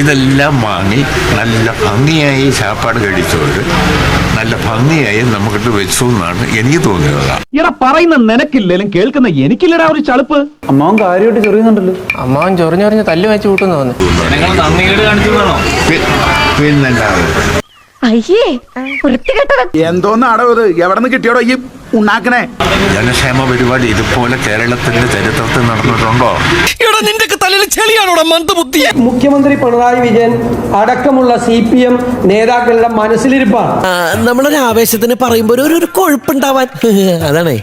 ഇതെല്ലാം വാങ്ങി നല്ല ഭംഗിയായി ചാപ്പാട് കഴിച്ചവര് നല്ല ഭംഗിയായി നമുക്കിട്ട് വെച്ചു എന്നാണ് എനിക്ക് തോന്നിയത്. ഇവിടെ പറയുന്ന നിനക്കില്ലേലും കേൾക്കുന്ന എനിക്കില്ലടാ ഒരു ചളുപ്പ്. അമ്മാവൻ കാര്യമായിട്ട് ചെറിയുന്നുണ്ടല്ലോ. അമ്മാവൻ ചൊറിഞ്ഞൊറിഞ്ഞ് തല്ല് വെച്ച് കൂട്ടുന്നു പിന്നല്ലാതെ അയ്യേ വൃത്തികെട്ടവൻ. എന്തോന്നാടോ ഇത്? എവിടെ നിന്ന് കിട്ടിയോടോ ഈ ഉണ്ടാക്കണേ? ജനക്ഷേമ പരിപാടി ഇതുപോലെ കേരളത്തിന്റെ ചരിത്രത്തിൽ നടന്നിട്ടുണ്ടോ? മുഖ്യമന്ത്രി പിണറായി വിജയൻ അടക്കമുള്ള CPM നേതാക്കളുടെ മനസ്സിലിരിപ്പാണ്. നമ്മളൊരു ആവേശത്തിന് പറയുമ്പോൾ ഒരു കൊഴുപ്പുണ്ടാവാൻ അതാണ്.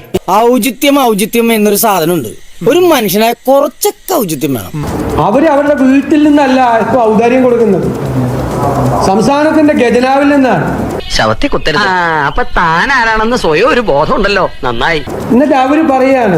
ഔചിത്യം എന്നൊരു സാധനമുണ്ട്. ഒരു മനുഷ്യനെ കുറച്ചൊക്കെ ഔചിത്യം വേണം. അവര് അവരുടെ വീട്ടിൽ നിന്നല്ല ഇപ്പൊ ഔദാര്യം കൊടുക്കുന്നത്, സംസ്ഥാനത്തിന്റെ ഖജനാവിൽ നിന്നാണ്. ശവത്തി കുത്തരുത്. അപ്പൊ താൻ ആരാണെന്ന് സ്വയം ഒരു ബോധം ഉണ്ടല്ലോ. നന്നായി. എന്നിട്ട് അവര് പറയാണ്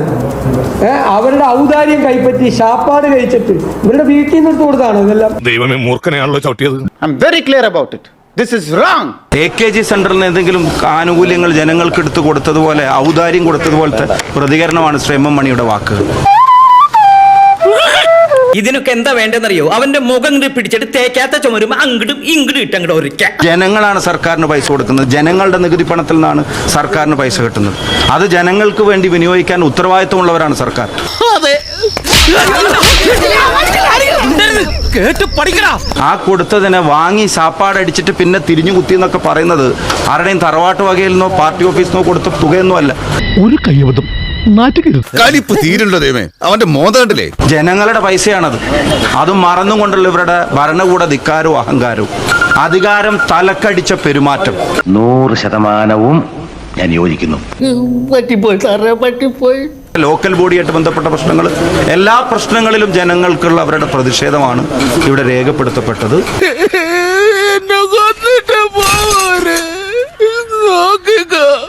അവരുടെ ഔദാര്യം കൈപ്പറ്റി ശാപ്പാട് കഴിച്ചിട്ട് ഇവരുടെ വീട്ടിൽ നിന്ന് എടുത്തു കൊടുത്താണ് ഇതെല്ലാം. ദൈവമേ, മൂർഖനെയാണല്ലോ ചവിട്ടിയത്. I am very clear about it. This is wrong. AKG സെന്ററിൽ നിന്ന് എന്തെങ്കിലും ആനുകൂല്യങ്ങൾ ജനങ്ങൾക്ക് എടുത്തു കൊടുത്തതുപോലെ ഔദാര്യം കൊടുത്തതുപോലത്തെ പ്രതികരണമാണ് ശ്രീ M.M. മണിയുടെ വാക്കുകൾ. ഇതിനൊക്കെ എന്താ വേണ്ടെന്നറിയോ? അവന്റെ മുഖം പിടിച്ചിട്ട് തേക്കാത്ത ചുമരും അങ്ങോട്ടും ഇങ്ങോട്ടും ഇട്ടങ്ങോട്ട് ഒരിക്കൽ. ജനങ്ങളാണ് സർക്കാരിന് പൈസ കൊടുക്കുന്നത്. ജനങ്ങളുടെ നികുതി പണത്തിൽ നിന്നാണ് സർക്കാരിന് പൈസ കിട്ടുന്നത്. അത് ജനങ്ങൾക്ക് വേണ്ടി വിനിയോഗിക്കാൻ ഉത്തരവാദിത്വമുള്ളവരാണ് സർക്കാർ. ആ കൊടുത്തതിനെ വാങ്ങി സാപ്പാടടിച്ചിട്ട് പിന്നെ തിരിഞ്ഞു കുത്തി എന്നൊക്കെ പറയുന്നത് ആരുടെയും തറവാട്ട് വകയിൽ നിന്നോ പാർട്ടി ഓഫീസിൽ നിന്നോ കൊടുത്ത തുകയൊന്നും അല്ല. ഒരു കൈവതം കലിപ്പ് തീരുണ്ടോ ദൈവമേ, അവന്റെ മോതണ്ടല്ലേ. ജനങ്ങളുടെ പൈസയാണത്. അതും മറന്നുകൊണ്ടുള്ള ഇവരുടെ ഭരണകൂട ധിക്കാരവും അഹങ്കാരവും, അധികാരം തലക്കടിച്ച പെരുമാറ്റം. 100% ഞാൻ യോജിക്കുന്നു. ലോക്കൽ ബോഡിയായിട്ട് ബന്ധപ്പെട്ട പ്രശ്നങ്ങൾ, എല്ലാ പ്രശ്നങ്ങളിലും ജനങ്ങൾക്കുള്ള അവരുടെ പ്രതിഷേധമാണ് ഇവിടെ രേഖപ്പെടുത്തപ്പെട്ടത്.